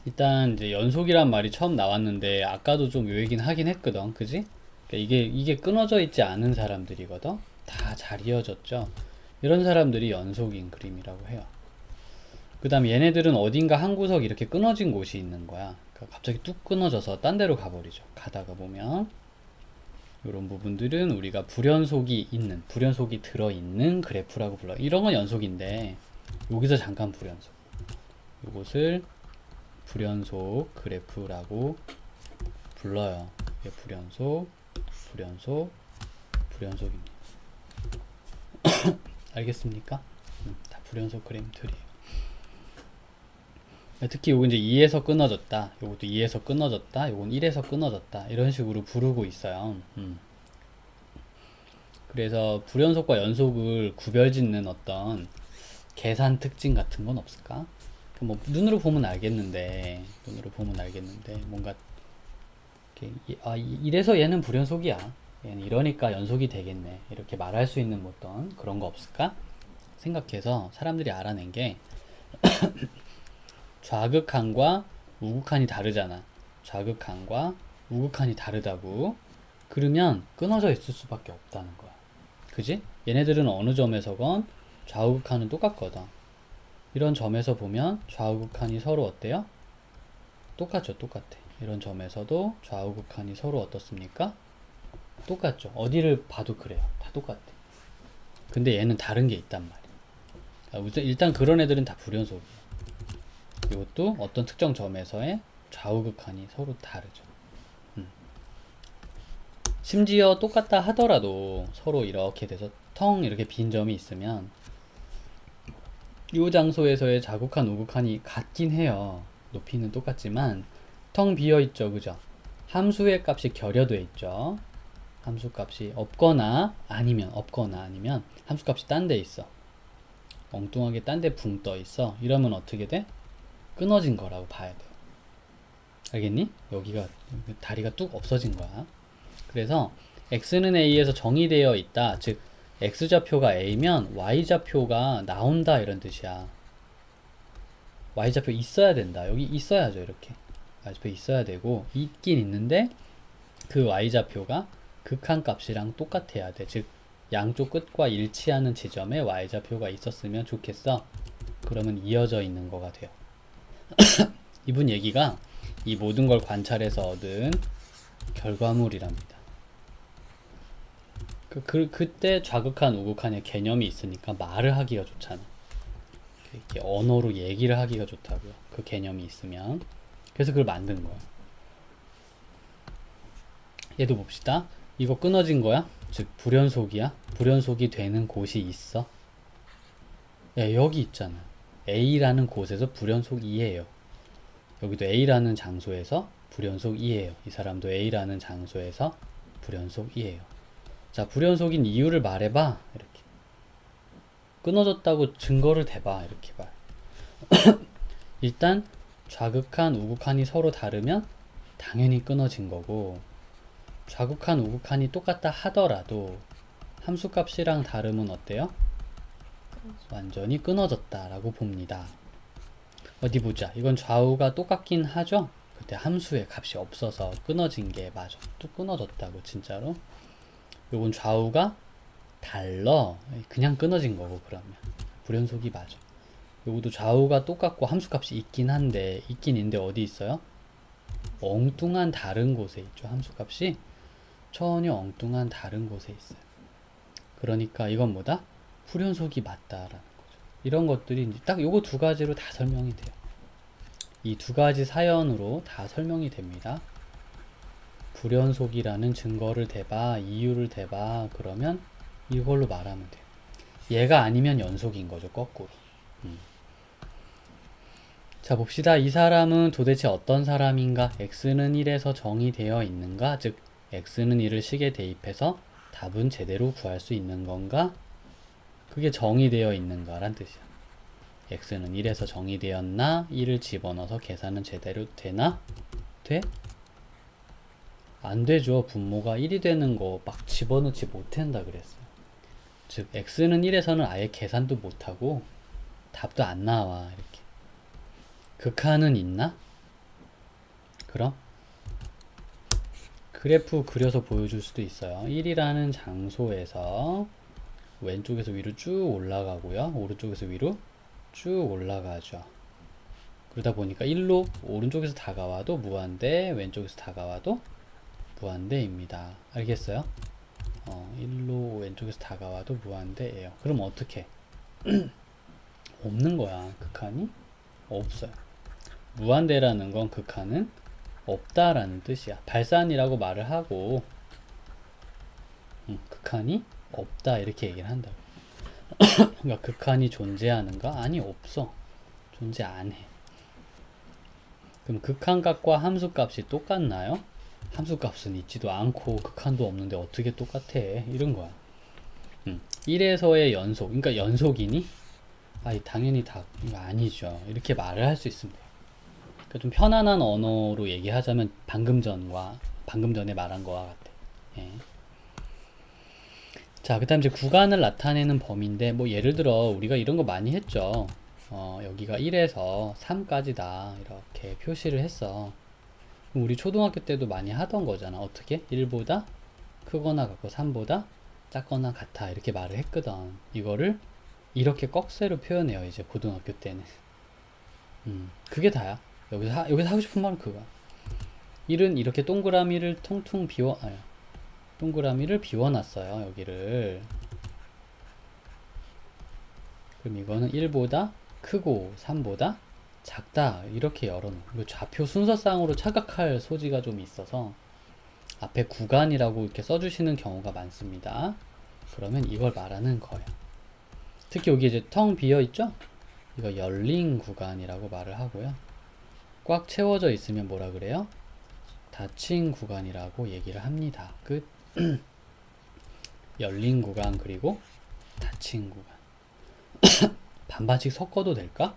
일단 이제 연속이란 말이 처음 나왔는데 아까도 좀 요 얘기는 하긴 했거든, 그지? 그러니까 이게 끊어져 있지 않은 사람들이거든. 다 잘 이어졌죠. 이런 사람들이 연속인 그림이라고 해요. 그 다음에 얘네들은 어딘가 한 구석 이렇게 끊어진 곳이 있는 거야. 그러니까 갑자기 뚝 끊어져서 딴 데로 가버리죠. 가다가 보면 이런 부분들은 우리가 불연속이 들어있는 그래프라고 불러요. 이런 건 연속인데 여기서 잠깐 불연속, 이것을 불연속 그래프라고 불러요. 이게 불연속입니다. 알겠습니까? 다 불연속 그래프들이에요. 특히 요거 이제 2에서 끊어졌다, 요것도 2에서 끊어졌다, 요건 1에서 끊어졌다, 이런 식으로 부르고 있어요. 그래서 불연속과 연속을 구별짓는 어떤 계산 특징 같은 건 없을까? 뭐 눈으로 보면 알겠는데 뭔가 이래서 얘는 불연속이야, 얘는 이러니까 연속이 되겠네, 이렇게 말할 수 있는 뭐 어떤 그런 거 없을까 생각해서 사람들이 알아낸 게 좌극한과 우극한이 다르잖아. 좌극한과 우극한이 다르다고. 그러면 끊어져 있을 수밖에 없다는 거야. 그지? 얘네들은 어느 점에서건 좌우극한은 똑같거든. 이런 점에서 보면 좌우극한이 서로 어때요? 똑같죠, 똑같아. 이런 점에서도 좌우극한이 서로 어떻습니까? 똑같죠. 어디를 봐도 그래요. 다 똑같아. 근데 얘는 다른 게 있단 말이야. 일단 그런 애들은 다 불연속이야. 이것도 어떤 특정 점에서의 좌우극한이 서로 다르죠. 심지어 똑같다 하더라도 서로 이렇게 돼서 텅 이렇게 빈 점이 있으면 이 장소에서의 좌극한 우극한이 같긴 해요. 높이는 똑같지만 텅 비어 있죠, 그죠? 함수의 값이 결여돼 있죠. 함수 값이 없거나 아니면 함수 값이 딴 데 있어. 엉뚱하게 딴 데 붕 떠 있어. 이러면 어떻게 돼? 끊어진 거라고 봐야 돼. 알겠니? 여기가 다리가 뚝 없어진 거야. 그래서 x는 a에서 정의되어 있다. 즉 x좌표가 a면 y좌표가 나온다, 이런 뜻이야. y좌표 있어야 된다. 여기 있어야죠. 이렇게 y좌표 있어야 되고, 있긴 있는데 그 y좌표가 극한값이랑 똑같아야 돼. 즉 양쪽 끝과 일치하는 지점에 y좌표가 있었으면 좋겠어. 그러면 이어져 있는 거가 돼요. 이분 얘기가 이 모든 걸 관찰해서 얻은 결과물이랍니다. 그때 좌극한 우극한의 개념이 있으니까 말을 하기가 좋잖아. 이렇게 언어로 얘기를 하기가 좋다고요. 그 개념이 있으면. 그래서 그걸 만든 거야. 얘도 봅시다. 이거 끊어진 거야? 즉 불연속이야? 불연속이 되는 곳이 있어? 야, 여기 있잖아. A라는 곳에서 불연속이에요. 여기도 A라는 장소에서 불연속이에요. 이 사람도 A라는 장소에서 불연속이에요. 자, 불연속인 이유를 말해봐. 이렇게. 끊어졌다고 증거를 대봐. 이렇게 말. 일단 좌극한, 우극한이 서로 다르면 당연히 끊어진 거고, 좌극한, 우극한이 똑같다 하더라도 함수값이랑 다르면 어때요? 완전히 끊어졌다라고 봅니다. 어디 보자. 이건 좌우가 똑같긴 하죠? 그때 함수의 값이 없어서 끊어진 게 맞아. 또 끊어졌다고, 진짜로. 요건 좌우가 달러. 그냥 끊어진 거고, 그러면. 불연속이 맞아. 요것도 좌우가 똑같고 함수값이 있긴 있는데 어디 있어요? 엉뚱한 다른 곳에 있죠. 함수값이 전혀 엉뚱한 다른 곳에 있어요. 그러니까 이건 뭐다? 불연속이 맞다라는 거죠. 이런 것들이 이제 딱 요거 두 가지로 다 설명이 돼요. 이 두 가지 사연으로 다 설명이 됩니다. 불연속이라는 증거를 대봐, 이유를 대봐, 그러면 이걸로 말하면 돼요. 얘가 아니면 연속인 거죠, 거꾸로. 자, 봅시다. 이 사람은 도대체 어떤 사람인가? x는 1에서 정의되어 있는가? 즉 x는 1을 식에 대입해서 답은 제대로 구할 수 있는 건가? 그게 정의되어 있는가 란 뜻이야. x는 1에서 정의되었나? 1을 집어넣어서 계산은 제대로 되나? 돼? 안 되죠. 분모가 1이 되는 거 막 집어넣지 못한다 그랬어요. 즉 x는 1에서는 아예 계산도 못하고 답도 안 나와. 이렇게. 극한은 있나? 그럼 그래프 그려서 보여줄 수도 있어요. 1이라는 장소에서 왼쪽에서 위로 쭉 올라가고요. 오른쪽에서 위로 쭉 올라가죠. 그러다 보니까 1로 오른쪽에서 다가와도 무한대, 왼쪽에서 다가와도 무한대입니다. 알겠어요? 1로 왼쪽에서 다가와도 무한대예요. 그럼 어떻게? 없는 거야. 극한이 없어요. 무한대라는 건 극한은 없다라는 뜻이야. 발산이라고 말을 하고 극한이 없다 이렇게 얘기를 한다고. 그러니까 극한이 존재하는가? 아니, 없어. 존재 안 해. 그럼 극한값과 함수값이 똑같나요? 함수값은 있지도 않고 극한도 없는데 어떻게 똑같아? 이런 거야. 1에서의 연속, 그러니까 연속이니? 아니, 당연히 다 이거 아니죠. 이렇게 말을 할 수 있습니다. 그러니까 좀 편안한 언어로 얘기하자면 방금 전에 말한 거와 같아. 예. 자, 그다음 이제 구간을 나타내는 범위인데, 뭐 예를 들어 우리가 이런 거 많이 했죠. 여기가 1에서 3까지다 이렇게 표시를 했어. 그럼 우리 초등학교 때도 많이 하던 거잖아. 어떻게? 1보다 크거나 같고 3보다 작거나 같아 이렇게 말을 했거든. 이거를 이렇게 꺽쇠로 표현해요. 이제 고등학교 때는. 그게 다야. 여기서 하고 싶은 말은 그거야. 1은 이렇게 동그라미를 퉁퉁 동그라미를 비워놨어요. 여기를. 그럼 이거는 1보다 크고 3보다 작다 이렇게 열어놓은. 좌표 순서상으로 착각할 소지가 좀 있어서 앞에 구간이라고 이렇게 써주시는 경우가 많습니다. 그러면 이걸 말하는 거예요. 특히 여기 이제 텅 비어 있죠? 이거 열린 구간이라고 말을 하고요. 꽉 채워져 있으면 뭐라 그래요? 닫힌 구간이라고 얘기를 합니다. 끝. 열린 구간 그리고 닫힌 구간. 반반씩 섞어도 될까?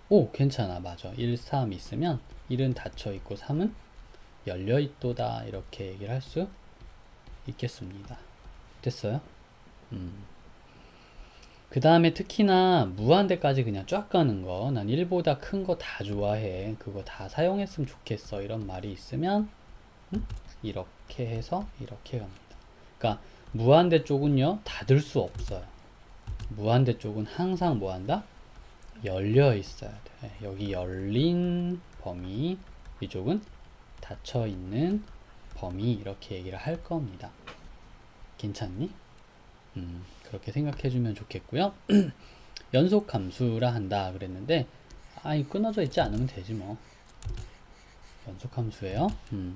오, 괜찮아. 맞아. 1, 3 있으면 1은 닫혀 있고 3은 열려 있도다 이렇게 얘기를 할 수 있겠습니다. 됐어요? 그 다음에 특히나 무한대까지 그냥 쫙 가는 거, 난 1보다 큰 거 다 좋아해, 그거 다 사용했으면 좋겠어 이런 말이 있으면 이렇게 해서 이렇게 갑니다. 그러니까 무한대 쪽은요 닫을 수 없어요. 무한대 쪽은 항상 뭐한다? 열려 있어야 돼. 여기 열린 범위, 이쪽은 닫혀 있는 범위 이렇게 얘기를 할 겁니다. 괜찮니? 그렇게 생각해주면 좋겠고요. 연속 함수라 한다 그랬는데 아니 끊어져 있지 않으면 되지 뭐. 연속 함수예요. 그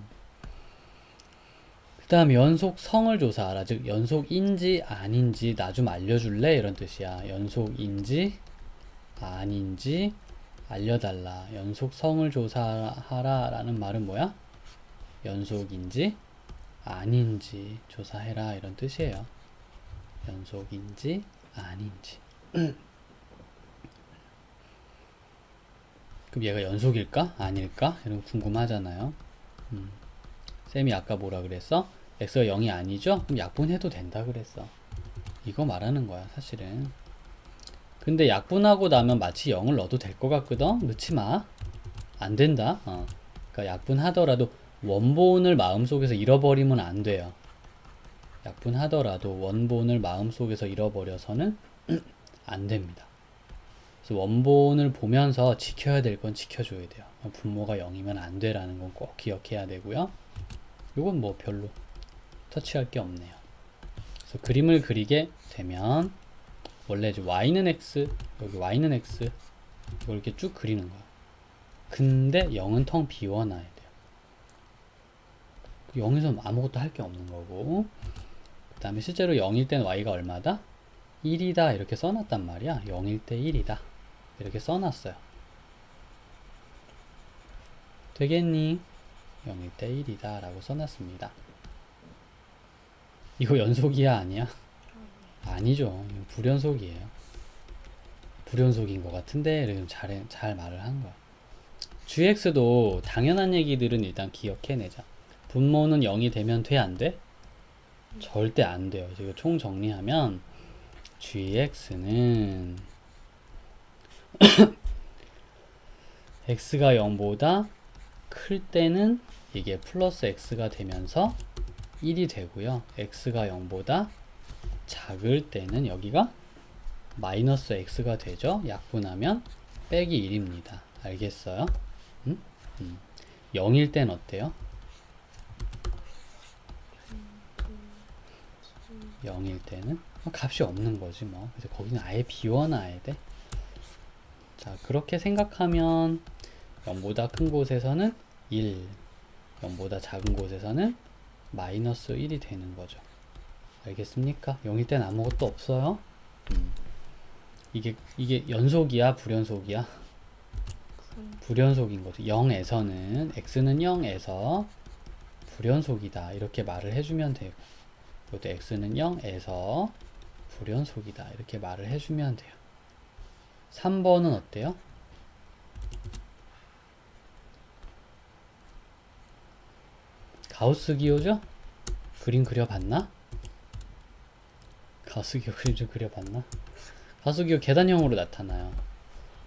다음 연속성을 조사하라. 즉 연속인지 아닌지 나 좀 알려줄래? 이런 뜻이야. 연속인지 아닌지 알려달라. 연속성을 조사하라 라는 말은 뭐야? 연속인지 아닌지 조사해라 이런 뜻이에요. 연속인지 아닌지. 그럼 얘가 연속일까? 아닐까? 이런 거 궁금하잖아요. 쌤이 아까 뭐라 그랬어? x가 0이 아니죠? 그럼 약분해도 된다 그랬어. 이거 말하는 거야 사실은. 근데 약분하고 나면 마치 0을 넣어도 될 것 같거든? 넣지 마. 안 된다. 그러니까 약분하더라도 원본을 마음속에서 잃어버리면 안 돼요. 약분하더라도 원본을 마음속에서 잃어버려서는 안 됩니다. 그래서 원본을 보면서 지켜야 될 건 지켜줘야 돼요. 분모가 0이면 안 돼라는 건 꼭 기억해야 되고요. 이건 뭐 별로 터치할 게 없네요. 그래서 그림을 그리게 되면 원래 이제 y는 x, 여기 y는 x 이걸 이렇게 쭉 그리는 거야. 근데 0은 텅 비워놔야 돼요. 0에서 아무것도 할 게 없는 거고, 그 다음에 실제로 0일 때는 y가 얼마다? 1이다 이렇게 써놨단 말이야. 0일 때 1이다 이렇게 써놨어요. 되겠니? 0일 때 1이다 라고 써놨습니다. 이거 연속이야 아니야? 아니죠. 이거 불연속이에요. 불연속인 것 같은데 이렇게 잘 말을 한 거야. gx도 당연한 얘기들은 일단 기억해내자. 분모는 0이 되면 돼? 안 돼? 절대 안 돼요. 이거 총 정리하면 gx는 x가 0보다 클 때는 이게 플러스 x가 되면서 1이 되고요. x가 0보다 작을 때는 여기가 마이너스 x가 되죠. 약분하면 빼기 1입니다. 알겠어요? 0일 땐 어때요? 0일 때는 값이 없는 거지 뭐. 그래서 거기는 아예 비워놔야 돼. 자, 그렇게 생각하면 0보다 큰 곳에서는 1, 0보다 작은 곳에서는 마이너스 1이 되는 거죠. 알겠습니까? 0일 땐 아무것도 없어요. 이게 연속이야, 불연속이야? 불연속인 거죠. 0에서는 x는 0에서 불연속이다 이렇게 말을 해주면 되고, 이것도 x는 0에서 불연속이다 이렇게 말을 해주면 돼요. 3번은 어때요? 가우스 기호죠? 그림 그려봤나? 가우스 기호 그림 좀 그려봤나? 가우스 기호 계단형으로 나타나요.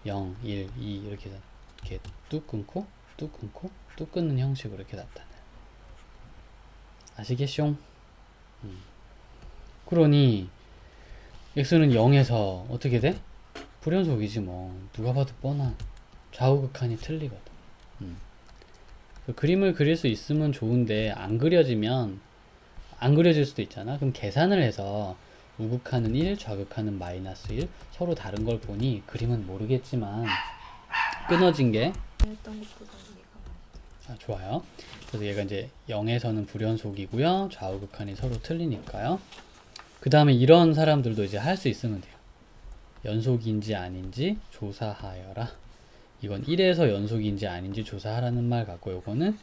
0, 1, 2 이렇게 뚝 끊고 뚝 끊고 뚝 끊는 형식으로 이렇게 나타나요. 아시겠쇼? 그러니 x는 0에서 어떻게 돼? 불연속이지 뭐. 누가 봐도 뻔한 좌우극한이 틀리거든. 그 그림을 그릴 수 있으면 좋은데 안 그려지면 안 그려질 수도 있잖아. 그럼 계산을 해서 우극한은 1, 좌극한은 마이너스 1 서로 다른 걸 보니 그림은 모르겠지만 끊어진 게 했던 것보다 이해가 많이 좋아요. 그래서 얘가 이제 0에서는 불연속이고요. 좌우극한이 서로 틀리니까요. 그 다음에 이런 사람들도 이제 할 수 있으면 돼요. 연속인지 아닌지 조사하여라. 이건 1에서 연속인지 아닌지 조사하라는 말 같고, 요거는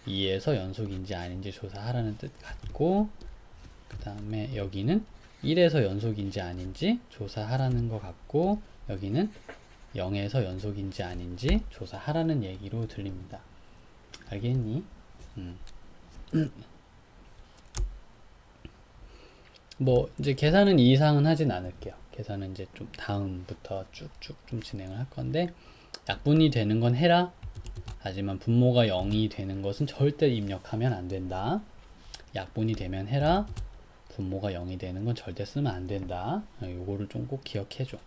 2에서 연속인지 아닌지 조사하라는 뜻 같고, 그 다음에 여기는 1에서 연속인지 아닌지 조사하라는 것 같고, 여기는 0에서 연속인지 아닌지 조사하라는 얘기로 들립니다. 알겠니? 뭐 이제 계산은 이 이상은 하진 않을게요. 계산은 이제 좀 다음부터 쭉쭉 좀 진행을 할 건데, 약분이 되는 건 해라. 하지만 분모가 0이 되는 것은 절대 입력하면 안 된다. 약분이 되면 해라. 분모가 0이 되는 건 절대 쓰면 안 된다. 요거를 좀 꼭 기억해 줘.